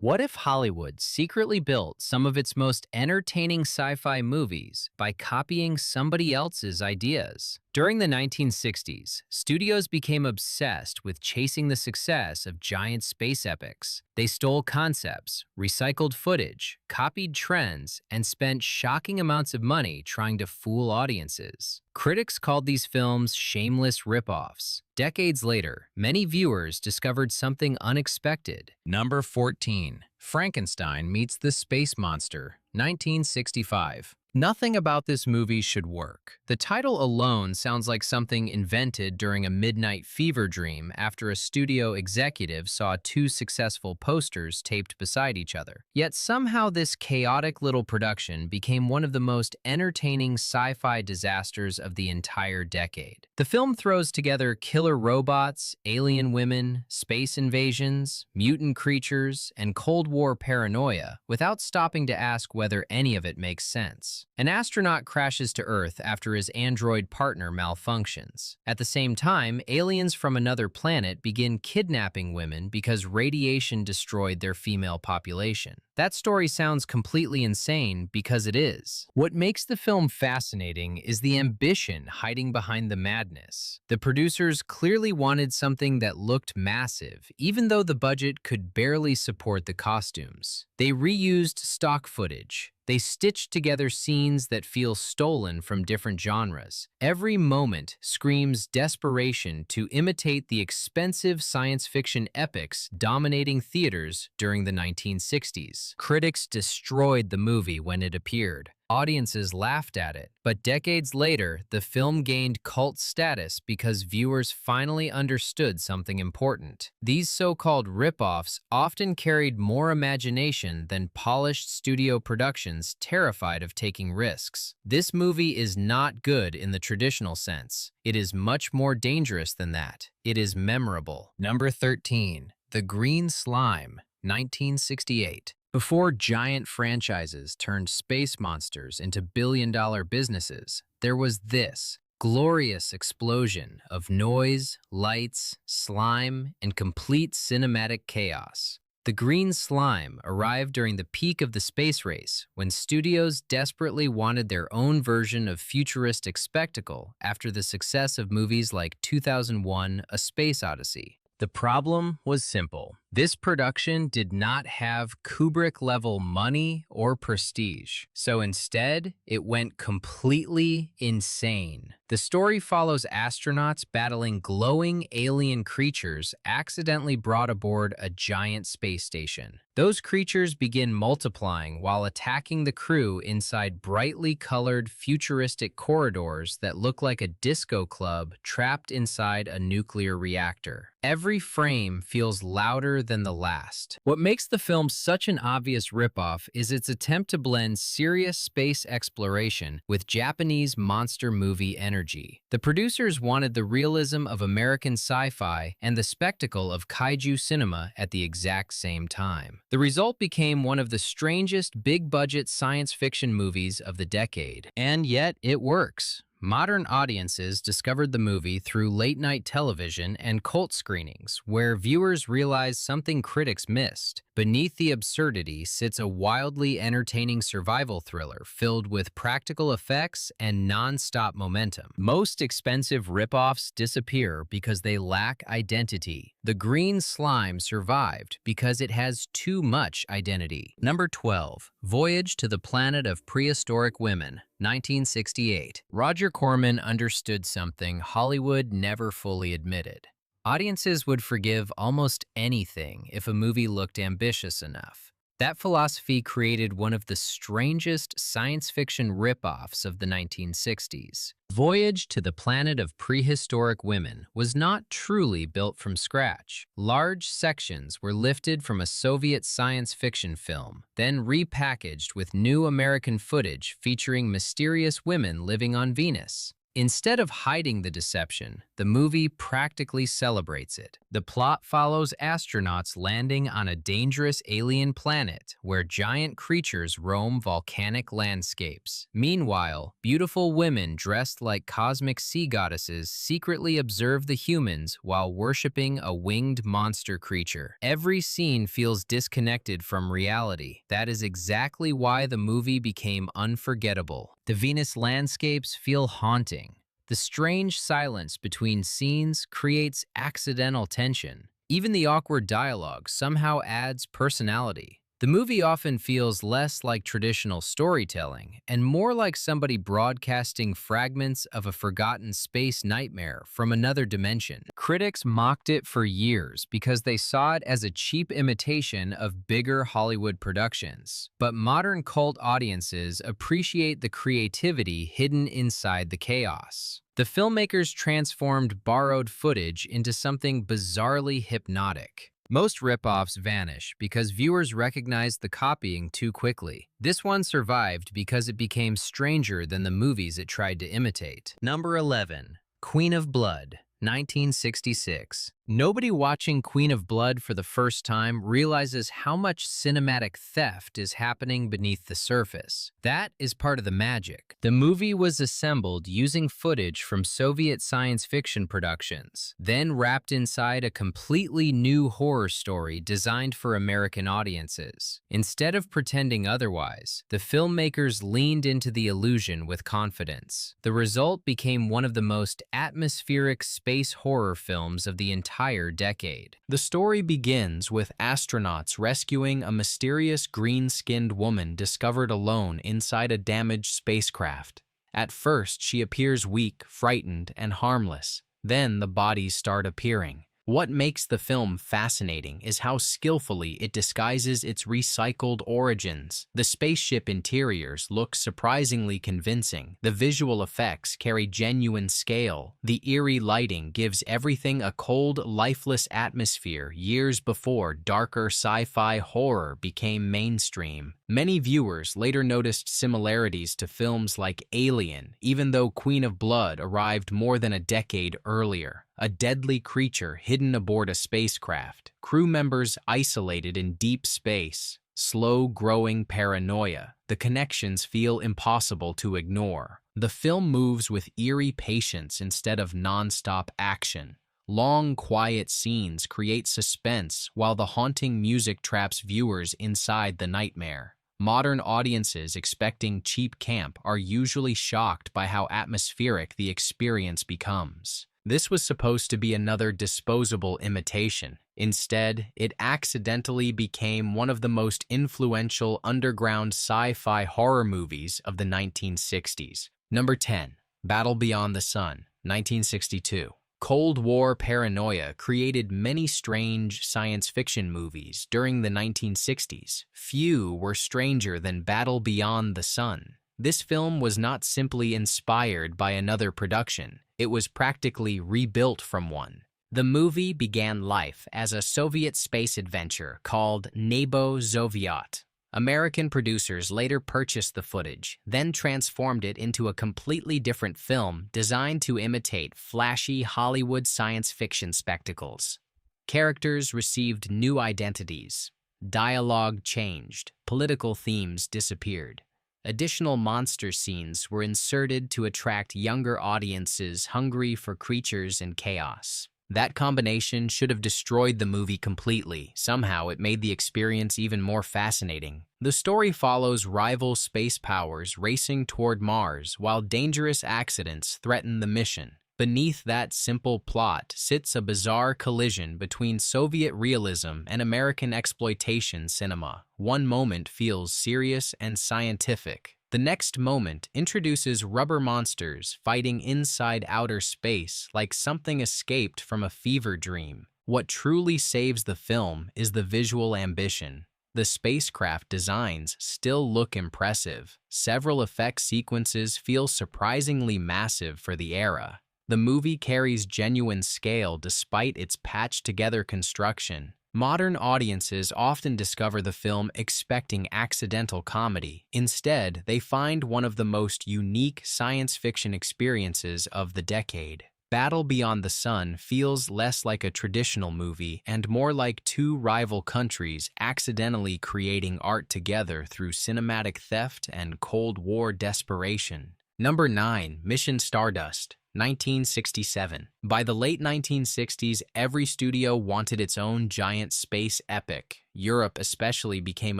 What if Hollywood secretly built some of its most entertaining sci-fi movies by copying somebody else's ideas? During the 1960s, studios became obsessed with chasing the success of giant space epics. They stole concepts, recycled footage, copied trends, and spent shocking amounts of money trying to fool audiences. Critics called these films shameless rip-offs. Decades later, many viewers discovered something unexpected. Number 14. Frankenstein Meets the Space Monster, 1965. Nothing about this movie should work. The title alone sounds like something invented during a midnight fever dream after a studio executive saw two successful posters taped beside each other. Yet somehow this chaotic little production became one of the most entertaining sci-fi disasters of the entire decade. The film throws together killer robots, alien women, space invasions, mutant creatures, and Cold War paranoia without stopping to ask whether any of it makes sense. An astronaut crashes to Earth after his android partner malfunctions. At the same time, aliens from another planet begin kidnapping women because radiation destroyed their female population. That story sounds completely insane because it is. What makes the film fascinating is the ambition hiding behind the madness. The producers clearly wanted something that looked massive, even though the budget could barely support the costumes. They reused stock footage. They stitched together scenes that feel stolen from different genres. Every moment screams desperation to imitate the expensive science fiction epics dominating theaters during the 1960s. Critics destroyed the movie when it appeared. Audiences laughed at it, but decades later, the film gained cult status because viewers finally understood something important. These so-called rip-offs often carried more imagination than polished studio productions terrified of taking risks. This movie is not good in the traditional sense. It is much more dangerous than that. It is memorable. Number 13. The Green Slime, 1968. Before giant franchises turned space monsters into billion-dollar businesses, there was this glorious explosion of noise, lights, slime, and complete cinematic chaos. The Green Slime arrived during the peak of the space race, when studios desperately wanted their own version of futuristic spectacle after the success of movies like 2001: A Space Odyssey. The problem was simple. This production did not have Kubrick-level money or prestige, so instead, it went completely insane. The story follows astronauts battling glowing alien creatures accidentally brought aboard a giant space station. Those creatures begin multiplying while attacking the crew inside brightly colored futuristic corridors that look like a disco club trapped inside a nuclear reactor. Every frame feels louder than the last. What makes the film such an obvious ripoff is its attempt to blend serious space exploration with Japanese monster movie energy. The producers wanted the realism of American sci-fi and the spectacle of kaiju cinema at the exact same time. The result became one of the strangest big-budget science fiction movies of the decade. And yet, it works. Modern audiences discovered the movie through late-night television and cult screenings, where viewers realized something critics missed. Beneath the absurdity sits a wildly entertaining survival thriller filled with practical effects and non-stop momentum. Most expensive rip-offs disappear because they lack identity. The Green Slime survived because it has too much identity. Number 12. Voyage to the Planet of Prehistoric Women, 1968. Roger Corman understood something Hollywood never fully admitted. Audiences would forgive almost anything if a movie looked ambitious enough. That philosophy created one of the strangest science fiction rip-offs of the 1960s. Voyage to the Planet of Prehistoric Women was not truly built from scratch. Large sections were lifted from a Soviet science fiction film, then repackaged with new American footage featuring mysterious women living on Venus. Instead of hiding the deception, the movie practically celebrates it. The plot follows astronauts landing on a dangerous alien planet where giant creatures roam volcanic landscapes. Meanwhile, beautiful women dressed like cosmic sea goddesses secretly observe the humans while worshipping a winged monster creature. Every scene feels disconnected from reality. That is exactly why the movie became unforgettable. The Venus landscapes feel haunting. The strange silence between scenes creates accidental tension. Even the awkward dialogue somehow adds personality. The movie often feels less like traditional storytelling and more like somebody broadcasting fragments of a forgotten space nightmare from another dimension. Critics mocked it for years because they saw it as a cheap imitation of bigger Hollywood productions. But modern cult audiences appreciate the creativity hidden inside the chaos. The filmmakers transformed borrowed footage into something bizarrely hypnotic. Most ripoffs vanish because viewers recognize the copying too quickly. This one survived because it became stranger than the movies it tried to imitate. Number 11. Queen of Blood, 1966. Nobody watching Queen of Blood for the first time realizes how much cinematic theft is happening beneath the surface. That is part of the magic. The movie was assembled using footage from Soviet science fiction productions, then wrapped inside a completely new horror story designed for American audiences. Instead of pretending otherwise, the filmmakers leaned into the illusion with confidence. The result became one of the most atmospheric space horror films of the entire decade. The story begins with astronauts rescuing a mysterious green-skinned woman discovered alone inside a damaged spacecraft. At first, she appears weak, frightened, and harmless. Then the bodies start appearing. What makes the film fascinating is how skillfully it disguises its recycled origins. The spaceship interiors look surprisingly convincing. The visual effects carry genuine scale. The eerie lighting gives everything a cold, lifeless atmosphere years before darker sci-fi horror became mainstream. Many viewers later noticed similarities to films like Alien, even though Queen of Blood arrived more than a decade earlier. A deadly creature hidden aboard a spacecraft, crew members isolated in deep space, slow-growing paranoia. The connections feel impossible to ignore. The film moves with eerie patience instead of non-stop action. Long, quiet scenes create suspense while the haunting music traps viewers inside the nightmare. Modern audiences expecting cheap camp are usually shocked by how atmospheric the experience becomes. This was supposed to be another disposable imitation. Instead, it accidentally became one of the most influential underground sci-fi horror movies of the 1960s. Number 10. Battle Beyond the Sun, 1962. Cold War paranoia created many strange science fiction movies during the 1960s. Few were stranger than Battle Beyond the Sun. This film was not simply inspired by another production. It was practically rebuilt from one. The movie began life as a Soviet space adventure called Nebo Zoviot. American producers later purchased the footage, then transformed it into a completely different film designed to imitate flashy Hollywood science fiction spectacles. Characters received new identities. Dialogue changed. Political themes disappeared. Additional monster scenes were inserted to attract younger audiences hungry for creatures and chaos. That combination should have destroyed the movie completely. Somehow, it made the experience even more fascinating. The story follows rival space powers racing toward Mars while dangerous accidents threaten the mission. Beneath that simple plot sits a bizarre collision between Soviet realism and American exploitation cinema. One moment feels serious and scientific. The next moment introduces rubber monsters fighting inside outer space like something escaped from a fever dream. What truly saves the film is the visual ambition. The spacecraft designs still look impressive. Several effect sequences feel surprisingly massive for the era. The movie carries genuine scale despite its patched-together construction. Modern audiences often discover the film expecting accidental comedy. Instead, they find one of the most unique science fiction experiences of the decade. Battle Beyond the Sun feels less like a traditional movie and more like two rival countries accidentally creating art together through cinematic theft and Cold War desperation. Number 9. Mission Stardust, 1967. By the late 1960s, every studio wanted its own giant space epic. Europe especially became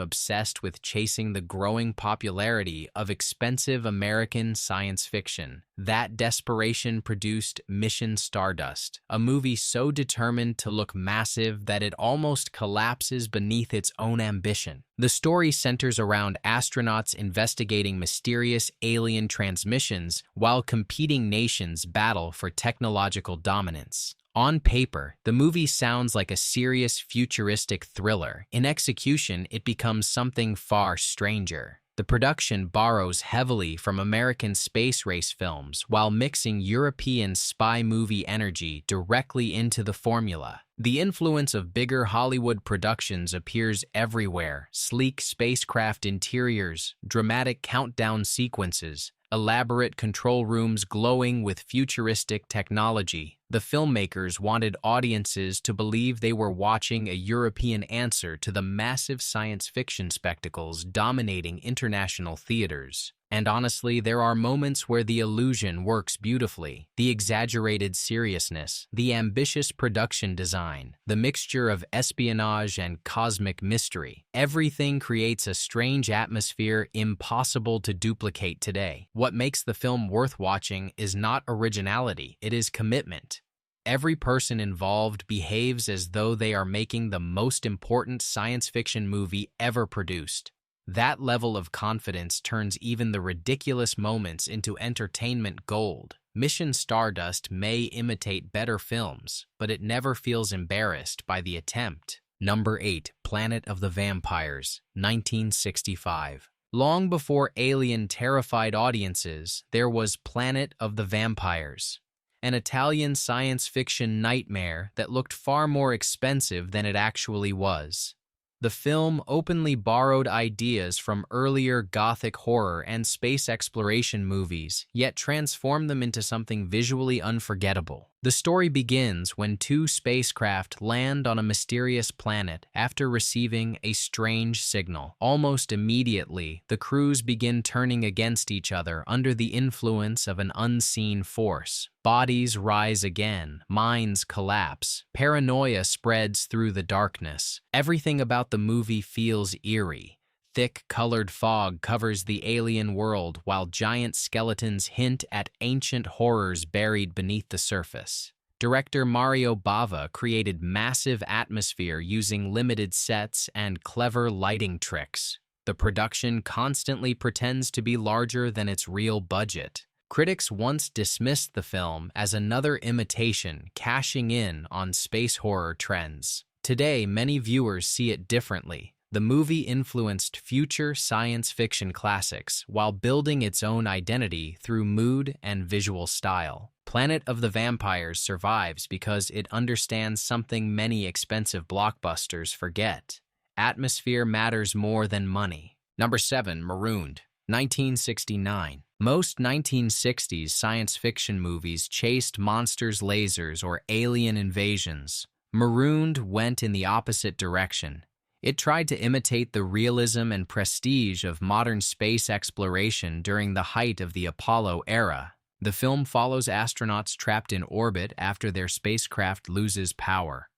obsessed with chasing the growing popularity of expensive American science fiction. That desperation produced Mission Stardust, a movie so determined to look massive that it almost collapses beneath its own ambition. The story centers around astronauts investigating mysterious alien transmissions while competing nations battle for technological dominance. On paper, the movie sounds like a serious futuristic thriller. In execution, it becomes something far stranger. The production borrows heavily from American space race films while mixing European spy movie energy directly into the formula. The influence of bigger Hollywood productions appears everywhere: sleek spacecraft interiors, dramatic countdown sequences, elaborate control rooms glowing with futuristic technology. The filmmakers wanted audiences to believe they were watching a European answer to the massive science fiction spectacles dominating international theaters. And honestly, there are moments where the illusion works beautifully. The exaggerated seriousness, the ambitious production design, the mixture of espionage and cosmic mystery. Everything creates a strange atmosphere impossible to duplicate today. What makes the film worth watching is not originality, it is commitment. Every person involved behaves as though they are making the most important science fiction movie ever produced. That level of confidence turns even the ridiculous moments into entertainment gold. Mission Stardust may imitate better films, but it never feels embarrassed by the attempt. Number 8. Planet of the Vampires, 1965. Long before Alien terrified audiences, there was Planet of the Vampires, an Italian science fiction nightmare that looked far more expensive than it actually was. The film openly borrowed ideas from earlier Gothic horror and space exploration movies, yet transformed them into something visually unforgettable. The story begins when two spacecraft land on a mysterious planet after receiving a strange signal. Almost immediately, the crews begin turning against each other under the influence of an unseen force. Bodies rise again, minds collapse, paranoia spreads through the darkness. Everything about the movie feels eerie. Thick, colored fog covers the alien world while giant skeletons hint at ancient horrors buried beneath the surface. Director Mario Bava created massive atmosphere using limited sets and clever lighting tricks. The production constantly pretends to be larger than its real budget. Critics once dismissed the film as another imitation, cashing in on space horror trends. Today, many viewers see it differently. The movie influenced future science fiction classics while building its own identity through mood and visual style. Planet of the Vampires survives because it understands something many expensive blockbusters forget. Atmosphere matters more than money. Number 7. Marooned, 1969. Most 1960s science fiction movies chased monsters, lasers, or alien invasions. Marooned went in the opposite direction. It tried to imitate the realism and prestige of modern space exploration during the height of the Apollo era. The film follows astronauts trapped in orbit after their spacecraft loses power.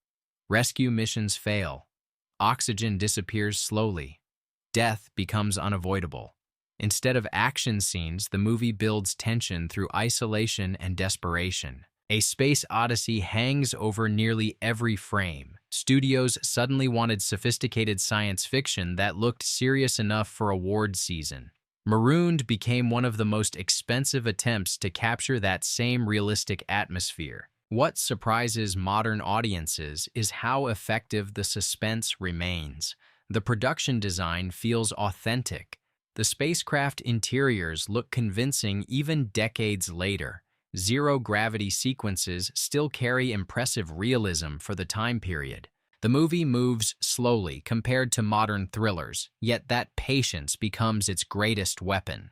Rescue missions fail. Oxygen disappears slowly. Death becomes unavoidable. Instead of action scenes, the movie builds tension through isolation and desperation. A space odyssey hangs over nearly every frame. Studios suddenly wanted sophisticated science fiction that looked serious enough for award season. Marooned became one of the most expensive attempts to capture that same realistic atmosphere. What surprises modern audiences is how effective the suspense remains. The production design feels authentic. The spacecraft interiors look convincing even decades later. Zero-gravity sequences still carry impressive realism for the time period. The movie moves slowly compared to modern thrillers, yet that patience becomes its greatest weapon.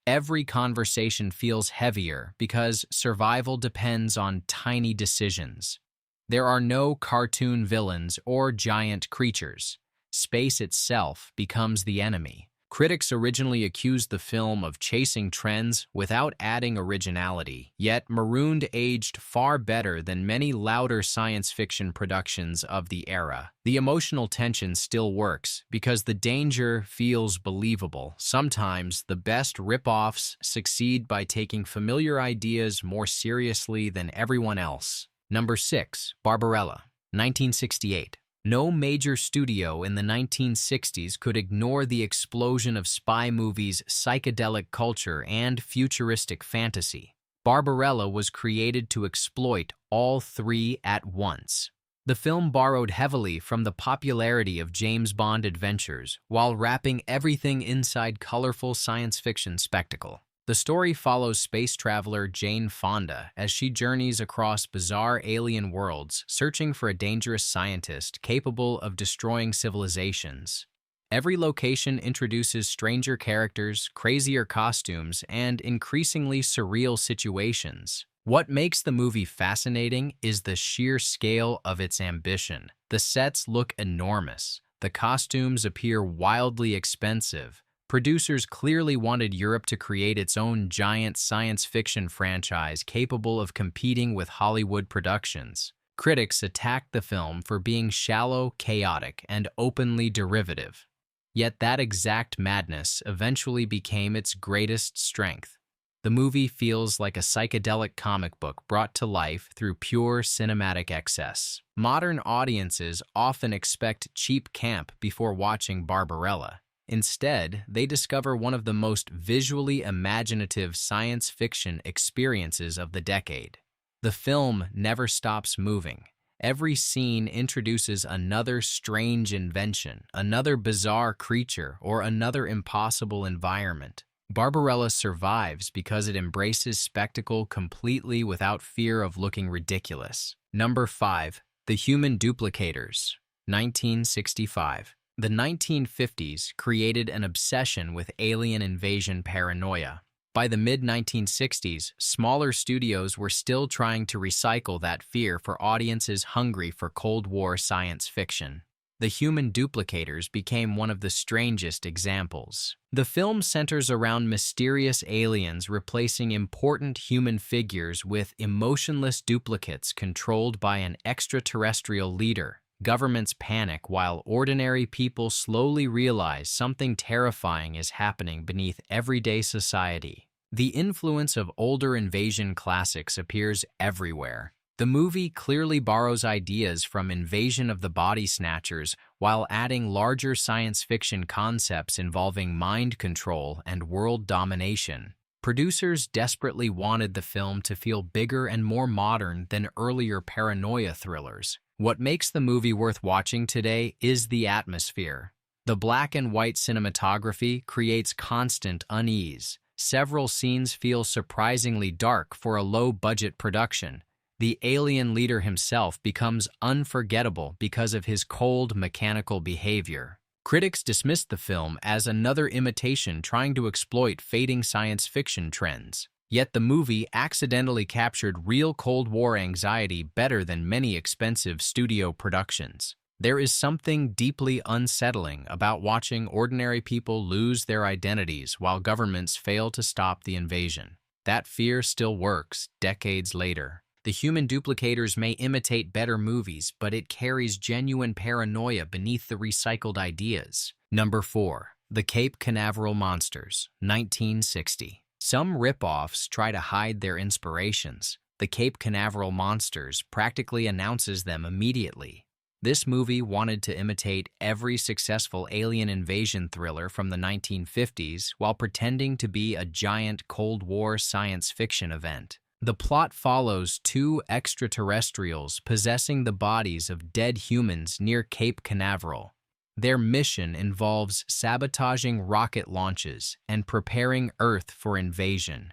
Every conversation feels heavier because survival depends on tiny decisions. There are no cartoon villains or giant creatures. Space itself becomes the enemy. Critics originally accused the film of chasing trends without adding originality, yet Marooned aged far better than many louder science fiction productions of the era. The emotional tension still works because the danger feels believable. Sometimes the best rip-offs succeed by taking familiar ideas more seriously than everyone else. Number 6, Barbarella, 1968. No major studio in the 1960s could ignore the explosion of spy movies, psychedelic culture, and futuristic fantasy. Barbarella was created to exploit all three at once. The film borrowed heavily from the popularity of James Bond adventures while wrapping everything inside colorful science fiction spectacle. The story follows space traveler Jane Fonda as she journeys across bizarre alien worlds, searching for a dangerous scientist capable of destroying civilizations. Every location introduces stranger characters, crazier costumes, and increasingly surreal situations. What makes the movie fascinating is the sheer scale of its ambition. The sets look enormous. The costumes appear wildly expensive. Producers clearly wanted Europe to create its own giant science fiction franchise capable of competing with Hollywood productions. Critics attacked the film for being shallow, chaotic, and openly derivative. Yet that exact madness eventually became its greatest strength. The movie feels like a psychedelic comic book brought to life through pure cinematic excess. Modern audiences often expect cheap camp before watching Barbarella. Instead, they discover one of the most visually imaginative science fiction experiences of the decade. The film never stops moving. Every scene introduces another strange invention, another bizarre creature, or another impossible environment. Barbarella survives because it embraces spectacle completely without fear of looking ridiculous. Number 5. The Human Duplicators, 1965. The 1950s created an obsession with alien invasion paranoia. By the mid-1960s, smaller studios were still trying to recycle that fear for audiences hungry for Cold War science fiction. The Human Duplicators became one of the strangest examples. The film centers around mysterious aliens replacing important human figures with emotionless duplicates controlled by an extraterrestrial leader. Governments panic while ordinary people slowly realize something terrifying is happening beneath everyday society. The influence of older invasion classics appears everywhere. The movie clearly borrows ideas from Invasion of the Body Snatchers while adding larger science fiction concepts involving mind control and world domination. Producers desperately wanted the film to feel bigger and more modern than earlier paranoia thrillers. What makes the movie worth watching today is the atmosphere. The black and white cinematography creates constant unease. Several scenes feel surprisingly dark for a low-budget production. The alien leader himself becomes unforgettable because of his cold, mechanical behavior. Critics dismissed the film as another imitation trying to exploit fading science fiction trends. Yet the movie accidentally captured real Cold War anxiety better than many expensive studio productions. There is something deeply unsettling about watching ordinary people lose their identities while governments fail to stop the invasion. That fear still works decades later. The Human Duplicators may imitate better movies, but it carries genuine paranoia beneath the recycled ideas. Number 4. The Cape Canaveral Monsters, 1960. Some rip-offs try to hide their inspirations. The Cape Canaveral Monsters practically announces them immediately. This movie wanted to imitate every successful alien invasion thriller from the 1950s while pretending to be a giant Cold War science fiction event. The plot follows two extraterrestrials possessing the bodies of dead humans near Cape Canaveral. Their mission involves sabotaging rocket launches and preparing Earth for invasion.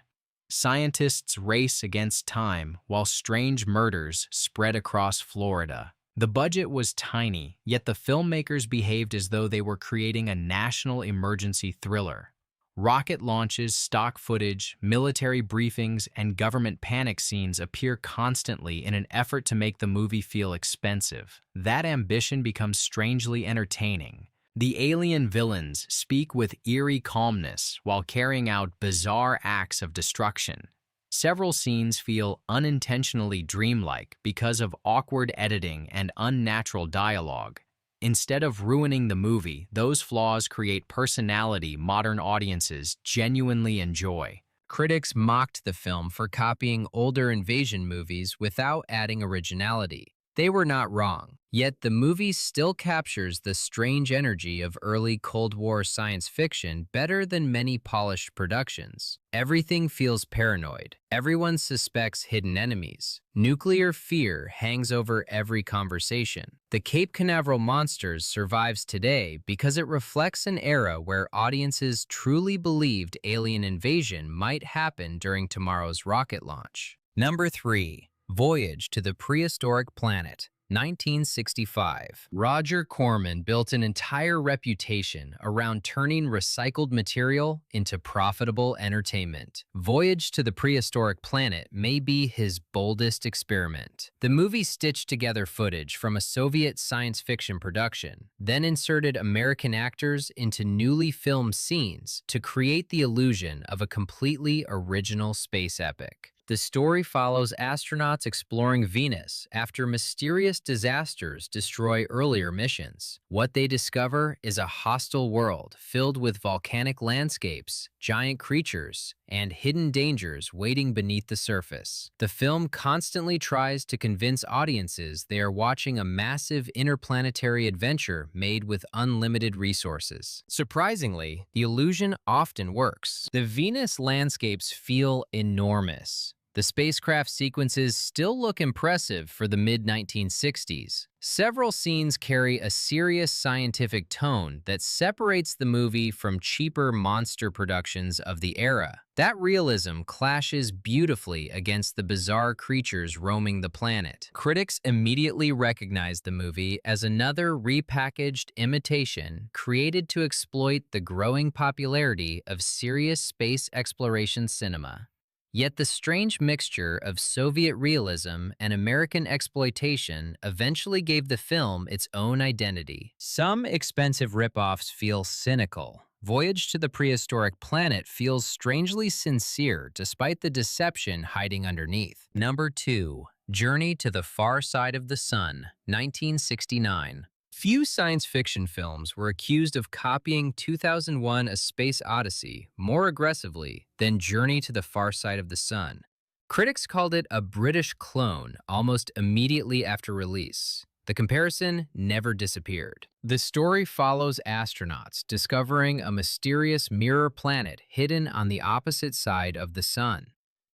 Scientists race against time while strange murders spread across Florida. The budget was tiny, yet the filmmakers behaved as though they were creating a national emergency thriller. Rocket launches, stock footage, military briefings, and government panic scenes appear constantly in an effort to make the movie feel expensive. That ambition becomes strangely entertaining. The alien villains speak with eerie calmness while carrying out bizarre acts of destruction. Several scenes feel unintentionally dreamlike because of awkward editing and unnatural dialogue. Instead of ruining the movie, those flaws create personality modern audiences genuinely enjoy. Critics mocked the film for copying older invasion movies without adding originality. They were not wrong, yet the movie still captures the strange energy of early Cold War science fiction better than many polished productions. Everything feels paranoid. Everyone suspects hidden enemies. Nuclear fear hangs over every conversation. The Cape Canaveral Monsters survives today because it reflects an era where audiences truly believed alien invasion might happen during tomorrow's rocket launch. Number 3. Voyage to the Prehistoric Planet, 1965. Roger Corman built an entire reputation around turning recycled material into profitable entertainment. Voyage to the Prehistoric Planet may be his boldest experiment. The movie stitched together footage from a Soviet science fiction production, then inserted American actors into newly filmed scenes to create the illusion of a completely original space epic. The story follows astronauts exploring Venus after mysterious disasters destroy earlier missions. What they discover is a hostile world filled with volcanic landscapes, giant creatures, and hidden dangers waiting beneath the surface. The film constantly tries to convince audiences they are watching a massive interplanetary adventure made with unlimited resources. Surprisingly, the illusion often works. The Venus landscapes feel enormous. The spacecraft sequences still look impressive for the mid-1960s. Several scenes carry a serious scientific tone that separates the movie from cheaper monster productions of the era. That realism clashes beautifully against the bizarre creatures roaming the planet. Critics immediately recognized the movie as another repackaged imitation created to exploit the growing popularity of serious space exploration cinema. Yet the strange mixture of Soviet realism and American exploitation eventually gave the film its own identity. Some expensive ripoffs feel cynical. Voyage to the Prehistoric Planet feels strangely sincere despite the deception hiding underneath. Number 2. Journey to the Far Side of the Sun, 1969. Few science fiction films were accused of copying 2001: A Space Odyssey more aggressively than Journey to the Far Side of the Sun. Critics called it a British clone almost immediately after release. The comparison never disappeared. The story follows astronauts discovering a mysterious mirror planet hidden on the opposite side of the sun.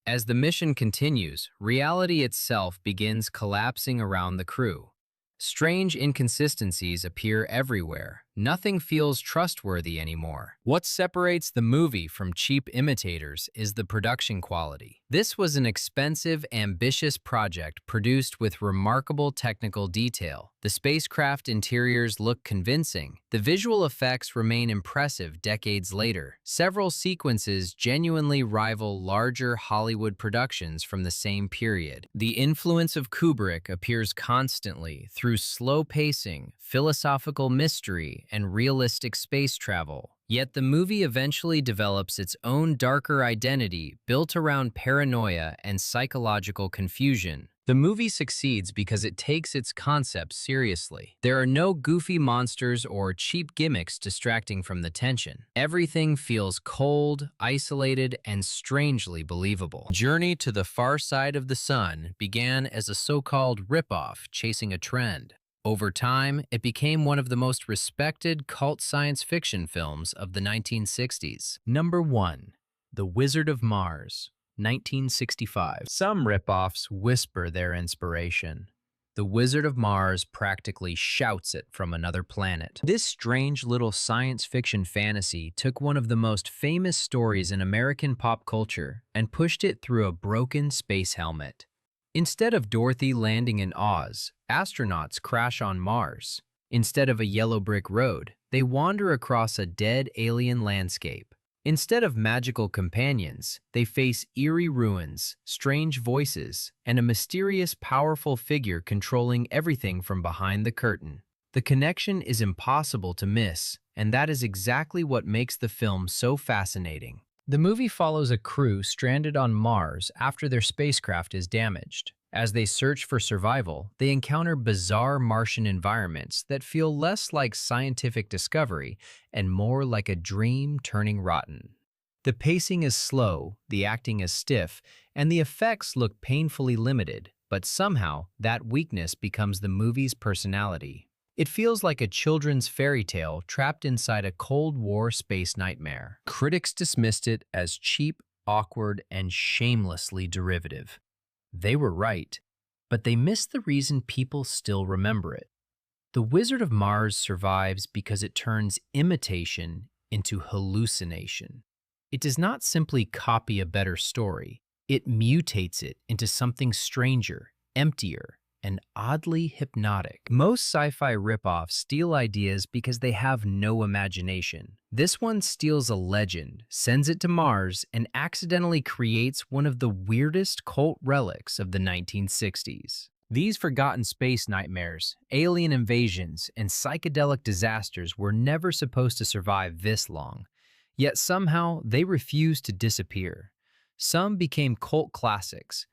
As the mission continues, reality itself begins collapsing around the crew. Strange inconsistencies appear everywhere. Nothing feels trustworthy anymore. What separates the movie from cheap imitators is the production quality. This was an expensive, ambitious project produced with remarkable technical detail. The spacecraft interiors look convincing. The visual effects remain impressive decades later. Several sequences genuinely rival larger Hollywood productions from the same period. The influence of Kubrick appears constantly through slow pacing, philosophical mystery, and realistic space travel. Yet the movie eventually develops its own darker identity built around paranoia and psychological confusion. The movie succeeds because it takes its concepts seriously. There are no goofy monsters or cheap gimmicks distracting from the tension. Everything feels cold, isolated, and strangely believable. Journey to the Far Side of the Sun began as a so-called ripoff chasing a trend. Over time, it became one of the most respected cult science fiction films of the 1960s. Number 1. The Wizard of Mars, 1965. Some ripoffs whisper their inspiration. The Wizard of Mars practically shouts it from another planet. This strange little science fiction fantasy took one of the most famous stories in American pop culture and pushed it through a broken space helmet. Instead of Dorothy landing in Oz, astronauts crash on Mars. Instead of a yellow brick road, they wander across a dead alien landscape. Instead of magical companions, they face eerie ruins, strange voices, and a mysterious, powerful figure controlling everything from behind the curtain. The connection is impossible to miss, and that is exactly what makes the film so fascinating. The movie follows a crew stranded on Mars after their spacecraft is damaged. As they search for survival, they encounter bizarre Martian environments that feel less like scientific discovery and more like a dream turning rotten. The pacing is slow, the acting is stiff, and the effects look painfully limited, but somehow that weakness becomes the movie's personality. It feels like a children's fairy tale trapped inside a Cold War space nightmare. Critics dismissed it as cheap, awkward, and shamelessly derivative. They were right, but they missed the reason people still remember it. The Wizard of Mars survives because it turns imitation into hallucination. It does not simply copy a better story, it mutates it into something stranger, emptier, and oddly hypnotic. Most sci-fi ripoffs steal ideas because they have no imagination. This one steals a legend, sends it to Mars, and accidentally creates one of the weirdest cult relics of the 1960s. These forgotten space nightmares, alien invasions, and psychedelic disasters were never supposed to survive this long. Yet somehow they refused to disappear. Some became cult classics,